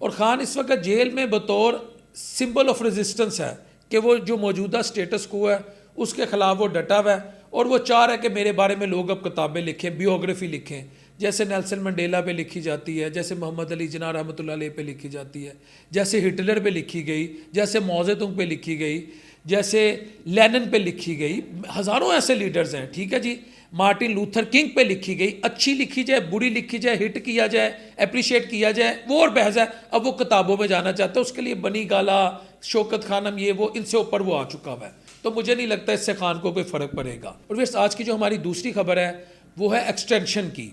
اور خان اس وقت جیل میں بطور سمبل آف ریزسٹنس ہے کہ وہ جو موجودہ سٹیٹس کو ہے اس کے خلاف وہ ڈٹا ہوا ہے، اور وہ چاہ رہا ہے کہ میرے بارے میں لوگ اب کتابیں لکھیں، بیوگرافی لکھیں، جیسے نیلسن منڈیلا پہ لکھی جاتی ہے، جیسے محمد علی جناح رحمۃ اللہ علیہ پہ لکھی جاتی ہے، جیسے ہٹلر پہ لکھی گئی، جیسے ماؤ زے تونگ پہ لکھی گئی، جیسے لینن پہ لکھی گئی، ہزاروں ایسے لیڈرز ہیں، ٹھیک ہے جی، مارٹن لوتھر کنگ پہ لکھی گئی، اچھی لکھی جائے، بری لکھی جائے، ہٹ کیا جائے، اپریشیٹ کیا جائے، وہ اور بحث ہے۔ اب وہ کتابوں میں جانا چاہتا ہے، اس کے لیے بنی گالا، شوکت خانم، یہ وہ ان سے اوپر وہ آ چکا ہوا ہے، تو مجھے نہیں لگتا اس سے خان کو کوئی فرق پڑے گا۔ اور پھر آج کی جو ہماری دوسری خبر ہے وہ ہے ایکسٹینشن کی۔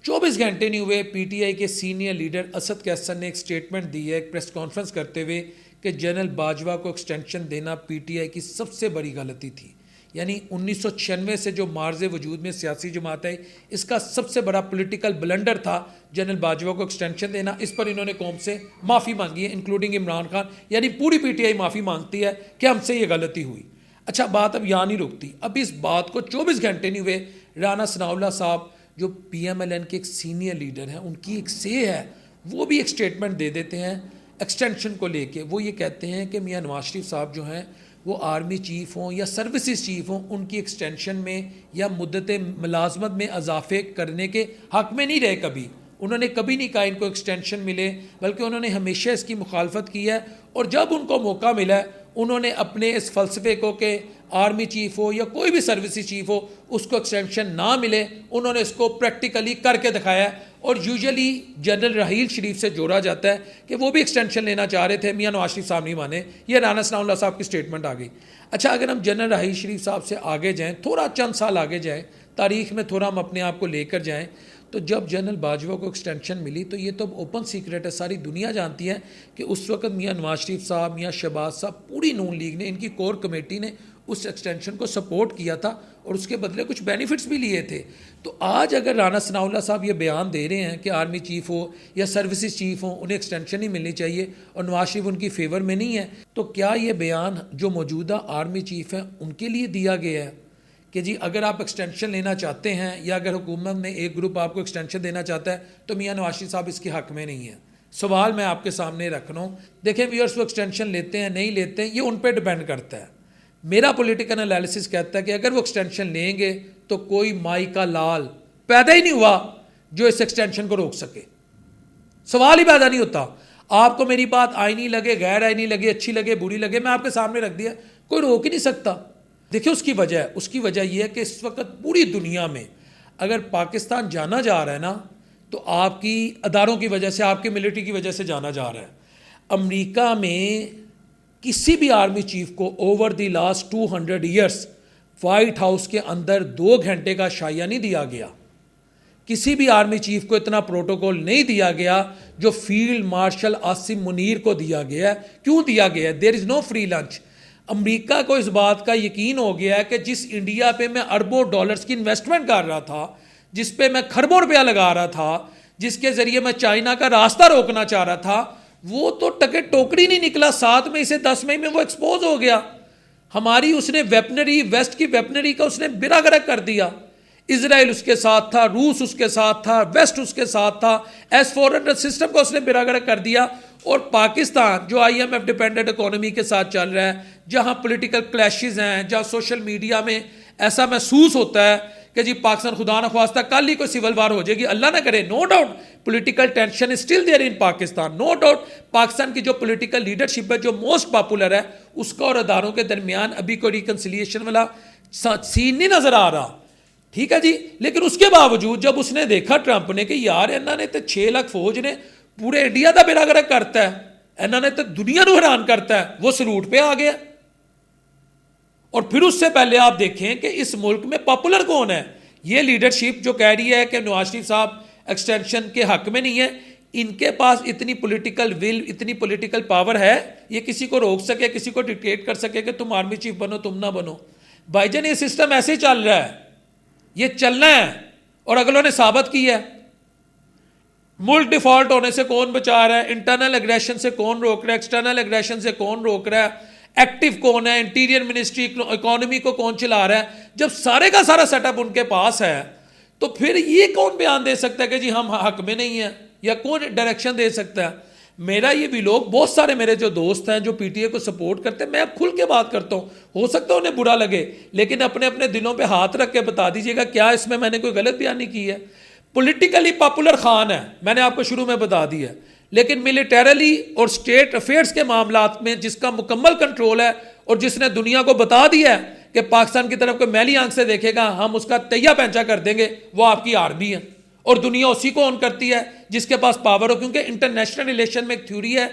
24 گھنٹے نہیں ہوئے پی ٹی آئی کے سینئر لیڈر اسد قیصر نے ایک سٹیٹمنٹ دی ہے ایک پریس کانفرنس کرتے ہوئے کہ جنرل باجوہ کو ایکسٹینشن دینا پی ٹی آئی کی سب سے بڑی غلطی تھی، یعنی 1996 سے جو مارز وجود میں سیاسی جماعت ہے اس کا سب سے بڑا پولیٹیکل بلنڈر تھا جنرل باجوہ کو ایکسٹینشن دینا۔ اس پر انہوں نے قوم سے معافی مانگی ہے، انکلوڈنگ عمران خان، یعنی پوری پی ٹی آئی معافی مانگتی ہے کہ ہم سے یہ غلطی ہوئی۔ اچھا، بات اب یہاں نہیں رکتی، اب اس بات کو 24 گھنٹے نہیں ہوئے رانا ثناء اللہ صاحب جو پی ایم ایل این کے ایک سینئر لیڈر ہیں، ان کی ایک سے ہے، وہ بھی ایک سٹیٹمنٹ دے دیتے ہیں ایکسٹینشن کو لے کے۔ وہ یہ کہتے ہیں کہ میاں نواز شریف صاحب جو ہیں وہ آرمی چیف ہوں یا سروسز چیف ہوں، ان کی ایکسٹینشن میں یا مدت ملازمت میں اضافے کرنے کے حق میں نہیں رہے کبھی۔ انہوں نے کبھی نہیں کہا ان کو ایکسٹینشن ملے، بلکہ انہوں نے ہمیشہ اس کی مخالفت کی ہے، اور جب ان کو موقع ملا ہے انہوں نے اپنے اس فلسفے کو کہ آرمی چیف ہو یا کوئی بھی سروسز چیف ہو اس کو ایکسٹینشن نہ ملے، انہوں نے اس کو پریکٹیکلی کر کے دکھایا ہے۔ اور یوزلی جنرل رحیل شریف سے جوڑا جاتا ہے کہ وہ بھی ایکسٹینشن لینا چاہ رہے تھے، میاں نواز شریف صاحب نہیں مانے، یہ رانا ثناء اللہ صاحب کی سٹیٹمنٹ آ گئی۔ اچھا، اگر ہم جنرل رحیل شریف صاحب سے آگے جائیں، تھوڑا چند سال آگے جائیں تاریخ میں، تھوڑا ہم اپنے آپ کو لے کر جائیں، تو جب جنرل باجوہ کو ایکسٹینشن ملی تو یہ تو اوپن سیکرٹ ہے، ساری دنیا جانتی ہے کہ اس وقت میاں نواز شریف صاحب، میاں شہباز صاحب، پوری نون لیگ نے، ان کی کور کمیٹی نے اس ایکسٹینشن کو سپورٹ کیا تھا اور اس کے بدلے کچھ بینیفٹس بھی لیے تھے۔ تو آج اگر رانا ثناء اللہ صاحب یہ بیان دے رہے ہیں کہ آرمی چیف ہو یا سروسز چیف ہوں انہیں ایکسٹینشن ہی ملنی چاہیے اور نواز شریف ان کی فیور میں نہیں ہے، تو کیا یہ بیان جو موجودہ آرمی چیف ہیں ان کے لیے دیا گیا ہے کہ جی اگر آپ ایکسٹینشن لینا چاہتے ہیں یا اگر حکومت میں ایک گروپ آپ کو ایکسٹینشن دینا چاہتا ہے تو میاں نواز شریف صاحب اس کے حق میں نہیں ہیں؟ سوال میں آپ کے سامنے رکھ رہا ہوں۔ دیکھیں ویورس، وہ ایکسٹینشن لیتے ہیں نہیں لیتے ہیں یہ ان پہ ڈیپینڈ کرتا ہے۔ میرا پولیٹیکل انالیسس کہتا ہے کہ اگر وہ ایکسٹینشن لیں گے تو کوئی مائی کا لال پیدا ہی نہیں ہوا جو اس ایکسٹینشن کو روک سکے، سوال ہی پیدا نہیں ہوتا۔ آپ کو میری بات آئینی لگے، غیر آئینی لگے، اچھی لگے، بری لگے، میں آپ کے سامنے رکھ دیا، کوئی روک ہی نہیں سکتا۔ دیکھیں اس کی وجہ یہ ہے کہ اس وقت پوری دنیا میں اگر پاکستان جانا جا رہا ہے نا تو آپ کی اداروں کی وجہ سے، آپ کی ملٹری کی وجہ سے جانا جا رہا ہے۔ امریکہ میں کسی بھی آرمی چیف کو over the last 200 years white house کے اندر 2 گھنٹے کا شائع نہیں دیا گیا، کسی بھی آرمی چیف کو اتنا پروٹوکول نہیں دیا گیا جو فیلڈ مارشل عاصم منیر کو دیا گیا ہے۔ کیوں دیا گیا ہے؟ دیر از نو فری لنچ۔ امریکہ کو اس بات کا یقین ہو گیا ہے کہ جس انڈیا پہ میں اربوں ڈالرز کی انویسٹمنٹ کر رہا تھا، جس پہ میں کھربوں روپیہ لگا رہا تھا، جس کے ذریعے میں چائنا کا راستہ روکنا چاہ رہا تھا، وہ تو ٹکٹ ٹوکری نہیں نکلا، 7 مئی سے 10 مئی میں وہ ایکسپوز ہو گیا۔ ہماری اس نے ویپنری، ویسٹ کی ویپنری کا اس نے بیڑا غرق کر دیا۔ اسرائیل اس کے ساتھ تھا، روس اس کے ساتھ تھا، ویسٹ اس کے ساتھ تھا، S-400 سسٹم کو اس نے بیڑا غرق کر دیا۔ اور پاکستان جو IMF ڈیپینڈنٹ اکانومی کے ساتھ چل رہا ہے، جہاں پولیٹیکل کلیشز ہیں، جہاں سوشل میڈیا میں ایسا محسوس ہوتا ہے کہ جی پاکستان خدا نہ خواستہ کل ہی کوئی سول وار ہو جائے گی، اللہ نہ کرے، no doubt political tension is still there in Pakistan, no doubt Pakistan کی جو پولیٹیکل لیڈرشپ ہے جو موسٹ پاپولر ہے اس کا اور اداروں کے درمیان ابھی کوئی ریکنسیلیشن والا سین نہیں نظر آ رہا، ٹھیک ہے جی۔ لیکن اس کے باوجود جب اس نے دیکھا ٹرمپ نے کہ یار انہوں نے تو 6 لاکھ فوج نے پورے انڈیا کا بیڑا غرق کرتا ہے، انہوں نے تو دنیا کو حیران کرتا ہے، وہ سلوٹ پہ آ گیا۔ اور پھر اس سے پہلے آپ دیکھیں کہ اس ملک میں پاپولر کون ہے؟ یہ لیڈرشپ جو کہہ رہی ہے کہ نواز شریف صاحب ایکسٹینشن کے حق میں نہیں ہے، ان کے پاس اتنی پولیٹیکل ول، اتنی پولیٹیکل پاور ہے، یہ کسی کو روک سکے، کسی کو ڈکٹیٹ کر سکے کہ تم آرمی چیف بنو، تم نہ بنو۔ بھائی جان یہ سسٹم ایسے ہی چل رہا ہے، یہ چلنا ہے، اور اگلوں نے ثابت کیا ہے۔ ملک ڈیفالٹ ہونے سے کون بچا رہا ہے؟ انٹرنل اگریشن سے کون روک رہا ہے؟ ایکسٹرنل اگریشن سے کون روک رہا ہے؟ ایکٹیو کون ہے؟ انٹیریئر منسٹری، اکانومی کو کون چلا رہا ہے؟ جب سارے کا سارا سیٹ اپ ان کے پاس ہے تو پھر یہ کون بیان دے سکتا ہے کہ جی ہم حق میں نہیں ہیں، یا کون ڈائریکشن دے سکتا ہے؟ میرا یہ ویلوگ بہت سارے میرے جو دوست ہیں جو پی ٹی اے کو سپورٹ کرتے ہیں، میں اب کھل کے بات کرتا ہوں، ہو سکتا ہے انہیں برا لگے، لیکن اپنے اپنے دلوں پہ ہاتھ رکھ کے بتا دیجیے گا کیا اس میں نے کوئی غلط بیانی کی ہے۔ پولیٹیکلی پاپولر خان ہے، میں نے آپ کو شروع میں بتا دیا، لیکن ملیٹریلی اور اسٹیٹ افیئرس کے معاملات میں جس کا مکمل کنٹرول ہے اور جس نے دنیا کو بتا دیا ہے کہ پاکستان کی طرف کوئی میلی آنکھ سے دیکھے گا ہم اس کا تہیا پینچا کر دیں گے، وہ آپ کی آرمی ہے، اور دنیا اسی کو آن کرتی ہے جس کے پاس پاور ہو، کیونکہ انٹرنیشنل ریلیشن میں ایک تھیوری ہے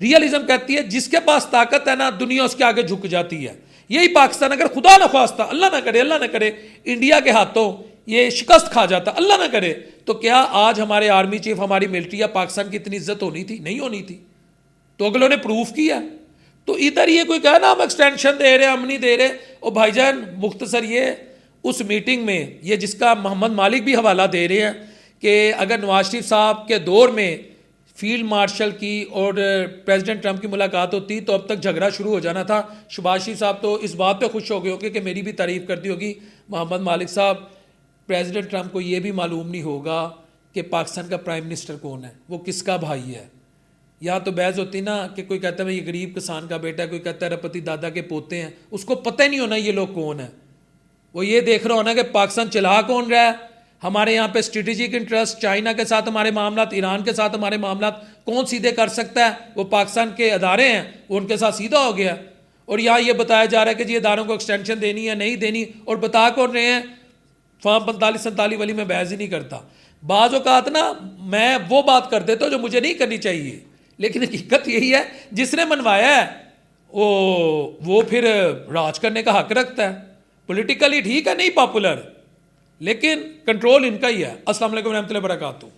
ریئلزم کہتی ہے جس کے پاس طاقت ہے نا دنیا اس کے آگے جھک جاتی ہے۔ یہی پاکستان اگر خدا نہ خواستہ اللہ نہ کرے انڈیا کے ہاتھوں یہ شکست کھا جاتا، اللہ نہ کرے، تو کیا آج ہمارے آرمی چیف ہماری ملٹری یا پاکستان کی اتنی عزت ہونی تھی؟ نہیں ہونی تھی، تو اگلوں نے پروف کیا۔ تو ادھر یہ کوئی کہنا ہم ایکسٹینشن دے رہے ہم نہیں دے رہے، اور بھائی جان مختصر یہ اس میٹنگ میں یہ جس کا محمد مالک بھی حوالہ دے رہے ہیں کہ اگر نواز شریف صاحب کے دور میں فیلڈ مارشل کی اور پریزیڈنٹ ٹرمپ کی ملاقات ہوتی تو اب تک جھگڑا شروع ہو جانا تھا۔ شہباز شریف صاحب تو اس بات پہ خوش ہو گئے ہوں گے کہ میری بھی تعریف کرتی ہوگی محمد مالک صاحب، پریزیڈنٹ ٹرمپ کو یہ بھی معلوم نہیں ہوگا کہ پاکستان کا پرائم منسٹر کون ہے، وہ کس کا بھائی ہے۔ یہاں تو بحث ہوتی نا کہ کوئی کہتا ہے یہ غریب کسان کا بیٹا ہے، کوئی کہتا ہے رپتی دادا کے پوتے ہیں، اس کو پتہ ہی نہیں ہونا یہ لوگ کون ہیں۔ وہ یہ دیکھ رہا ہونا کہ پاکستان چلا کون رہا ہے، ہمارے یہاں پہ اسٹریٹجک انٹرسٹ، چائنا کے ساتھ ہمارے معاملات، ایران کے ساتھ ہمارے معاملات کون سیدھے کر سکتا ہے؟ وہ پاکستان کے ادارے ہیں، وہ ان کے ساتھ سیدھا ہو گیا۔ اور یہاں یہ بتایا جا رہا ہے کہ جی اداروں کو ایکسٹینشن دینی ہے نہیں دینی، اور بتا کون رہے ہیں؟ فارم 45-47 والی میں بحث ہی نہیں کرتا۔ بعض اوقات نا میں وہ بات کر دیتا ہوں جو مجھے نہیں کرنی چاہیے، لیکن حقیقت یہی ہے جس نے منوایا ہے وہ پھر راج کرنے کا حق رکھتا ہے۔ پولیٹیکلی ٹھیک ہے نہیں پاپولر، لیکن کنٹرول ان کا ہی ہے۔ السلام علیکم ورحمۃ اللہ وبرکاتہ۔